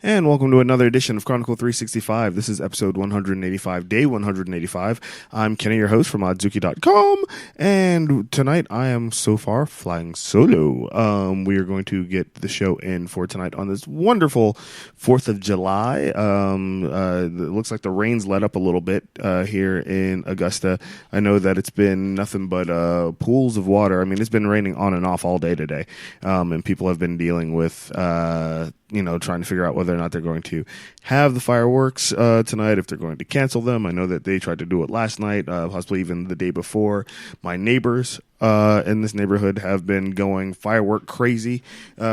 And welcome to another edition of Chronicle365. This is episode 185, day 185. I'm Kenny, your host from Odzuki.com, and tonight I am so far flying solo. We are going to get the show in for tonight on this wonderful 4th of July. It looks like the rain's let up a little bit here in Augusta. I know that it's been nothing but pools of water. I mean, it's been raining on and off all day today, and people have been dealing with trying to figure out whether or not they're going to have the fireworks tonight, if they're going to cancel them. I know that they tried to do it last night, possibly even the day before. My neighbors in this neighborhood have been going firework crazy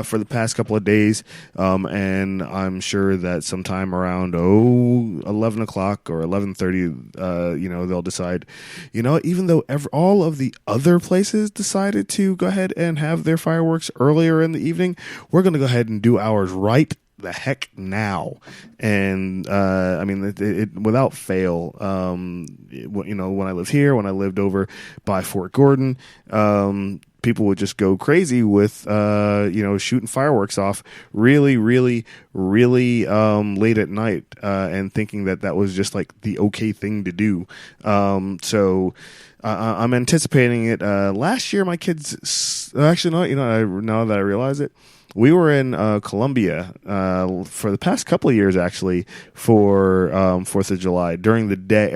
for the past couple of days, and I'm sure that sometime around 11 o'clock or 11:30, they'll decide, even though all of the other places decided to go ahead and have their fireworks earlier in the evening, we're going to go ahead and do ours right the heck now. And it without fail, when I lived here, when I lived over by Fort Gordon, people would just go crazy with shooting fireworks off really late at night, and thinking that was just like the okay thing to do. So I'm anticipating it. Last year my kids actually, now that I realize it, we were in Columbia for the past couple of years, actually, for 4th of July during the day,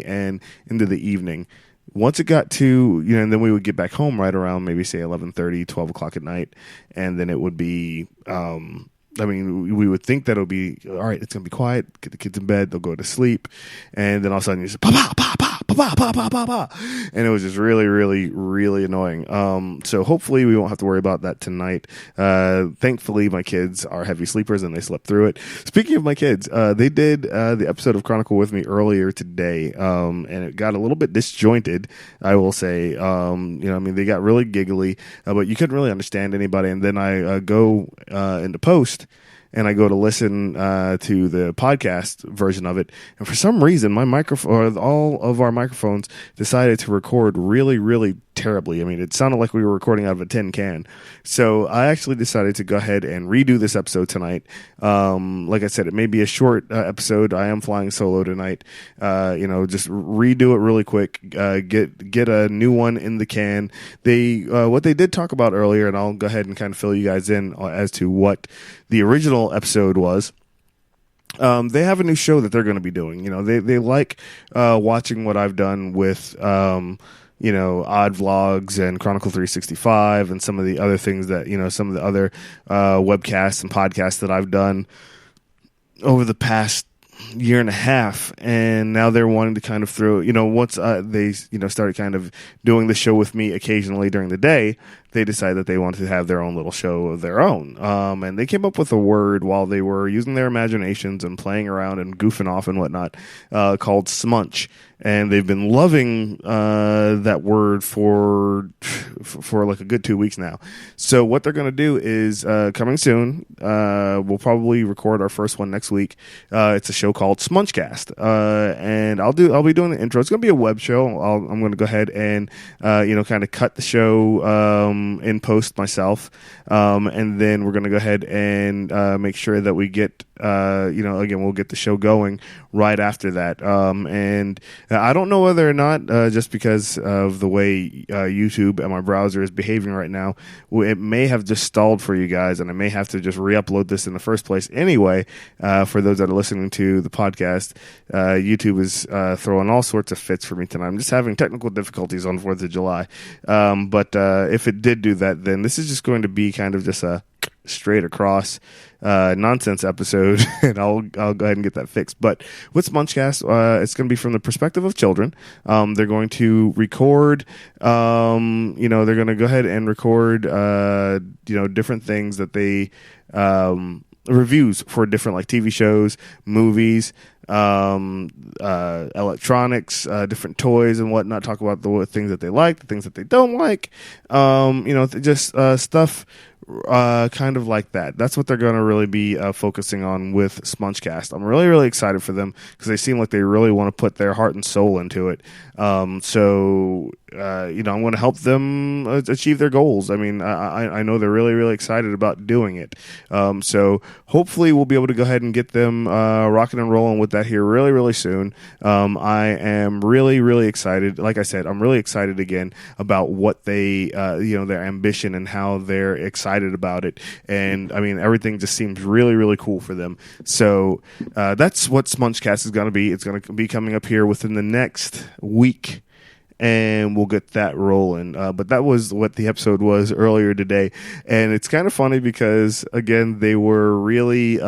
and into the evening. Once it got to, and then we would get back home right around maybe say 11:30, 12 o'clock at night, and then it would be, we would think that it would be, all right, it's going to be quiet, get the kids in bed, they'll go to sleep, and then all of a sudden you just, pa pa pa pa pa pa pa pa pa, and it was just really annoying. So hopefully we won't have to worry about that tonight. Thankfully my kids are heavy sleepers and they slept through it. Speaking of my kids, they did the episode of Chronicle with me earlier today, and it got a little bit disjointed, I will say. They got really giggly, but you couldn't really understand anybody. And then I go into post, and I go to listen to the podcast version of it, and for some reason, my microphone, all of our microphones, decided to record really terribly. I mean, it sounded like we were recording out of a tin can. So I actually decided to go ahead and redo this episode tonight. Like I said, it may be a short episode. I am flying solo tonight. Just redo it really quick. Get a new one in the can. What they did talk about earlier, and I'll go ahead and kind of fill you guys in as to what the original episode was. They have a new show that they're going to be doing. They like watching what I've done with Odd Vlogs and Chronicle365 and some of the other things that, some of the other webcasts and podcasts that I've done over the past year and a half. And now they're wanting to kind of throw, once they, started kind of doing the show with me occasionally during the day, they decided that they wanted to have their own little show of their own. And they came up with a word while they were using their imaginations and playing around and goofing off and whatnot, called smunch. And they've been loving that word for like a good 2 weeks now. So what they're going to do is, coming soon, we'll probably record our first one next week. It's a show called Smunchcast. And I'll be doing the intro. It's going to be a web show. I'm going to go ahead and, kind of cut the show in post myself. And then we're going to go ahead and make sure that we get, again, we'll get the show going right after that. And I don't know whether or not, just because of the way YouTube and my browser is behaving right now, it may have just stalled for you guys, and I may have to just re-upload this in the first place anyway. For those that are listening to the podcast, YouTube is throwing all sorts of fits for me tonight. I'm just having technical difficulties on 4th of July. But if it did do that, then this is just going to be kind of just a straight across nonsense episode, and I'll go ahead and get that fixed. But with Munchcast, it's going to be from the perspective of children. They're going to record, they're going to go ahead and record, different things that they, reviews for different like TV shows, movies, electronics, different toys and whatnot. Talk about the things that they like, the things that they don't like, just stuff kind of like that. That's what they're going to really be focusing on with Smunchcast. I'm really excited for them because they seem like they really want to put their heart and soul into it. So I'm going to help them achieve their goals. I mean, I know they're really, really excited about doing it. So hopefully we'll be able to go ahead and get them rocking and rolling with that here really, really soon. I am really, really excited. Like I said, I'm really excited again about what they, their ambition and how they're excited about it. And I mean, everything just seems really, really cool for them. So that's what Smudgecast is going to be. It's going to be coming up here within the next week, and we'll get that rolling. But that was what the episode was earlier today. And it's kind of funny because, again, they were really...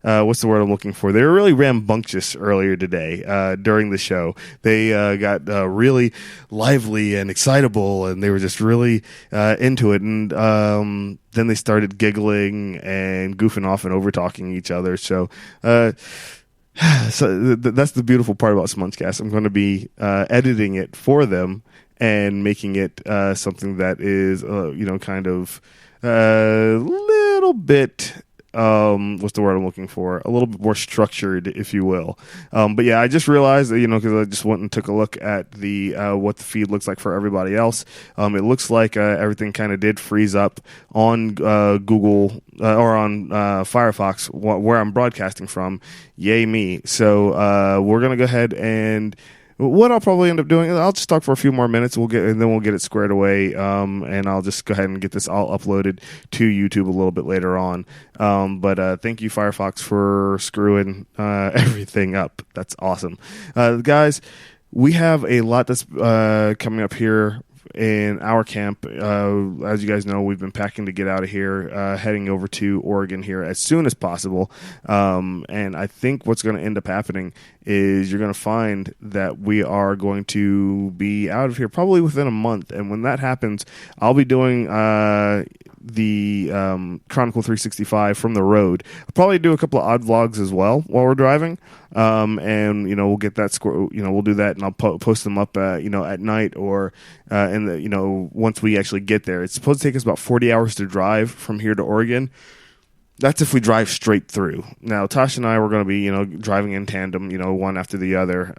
what's the word I'm looking for? They were really rambunctious earlier today during the show. They got really lively and excitable, and they were just really into it. And then they started giggling and goofing off and over-talking each other. So that's the beautiful part about Smudgecast. I'm going to be editing it for them and making it something that is, kind of a little bit... what's the word I'm looking for? A little bit more structured, if you will. But yeah, I just realized that, because I just went and took a look at the what the feed looks like for everybody else. It looks like everything kind of did freeze up on Google or on Firefox where I'm broadcasting from. Yay me! So we're gonna go ahead and. What I'll probably end up doing is I'll just talk for a few more minutes. We'll get it squared away, and I'll just go ahead and get this all uploaded to YouTube a little bit later on. But thank you, Firefox, for screwing everything up. That's awesome, guys. We have a lot that's coming up here in our camp. As you guys know, we've been packing to get out of here, heading over to Oregon here as soon as possible. And I think what's going to end up happening is you're going to find that we are going to be out of here probably within a month. And when that happens, I'll be doing the Chronicle365 from the road. I'll probably do a couple of odd vlogs as well while we're driving. And we'll get that we'll do that, and I'll post them up at night or once we actually get there. It's supposed to take us about 40 hours to drive from here to Oregon. That's if we drive straight through. Now, Tasha and I were going to be, driving in tandem, one after the other,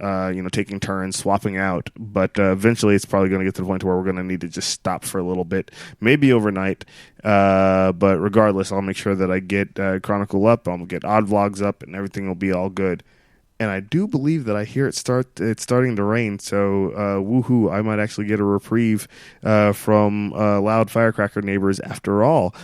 taking turns, swapping out. But eventually it's probably going to get to the point where we're going to need to just stop for a little bit, maybe overnight. But regardless, I'll make sure that I get Chronicle up, I'll get odd vlogs up, and everything will be all good. And I do believe that I hear it's starting to rain, so woohoo! I might actually get a reprieve from loud firecracker neighbors after all.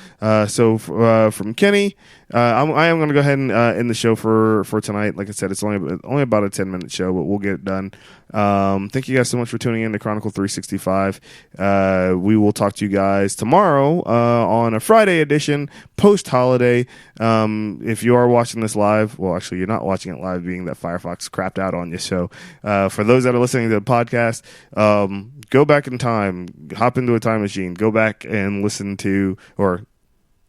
So from Kenny, I am going to go ahead and end the show for tonight. Like I said, it's only about a 10-minute show, but we'll get it done. Thank you guys so much for tuning in to Chronicle365. We will talk to you guys tomorrow on a Friday edition, post-holiday. If you are watching this live, well, actually, you're not watching it live, being that Firefox crapped out on you. So for those that are listening to the podcast, go back in time, hop into a time machine, go back and listen to, or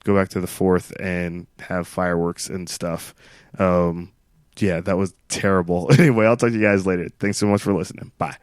go back to the 4th and have fireworks and stuff. Yeah, that was terrible. Anyway, I'll talk to you guys later. Thanks so much for listening. Bye.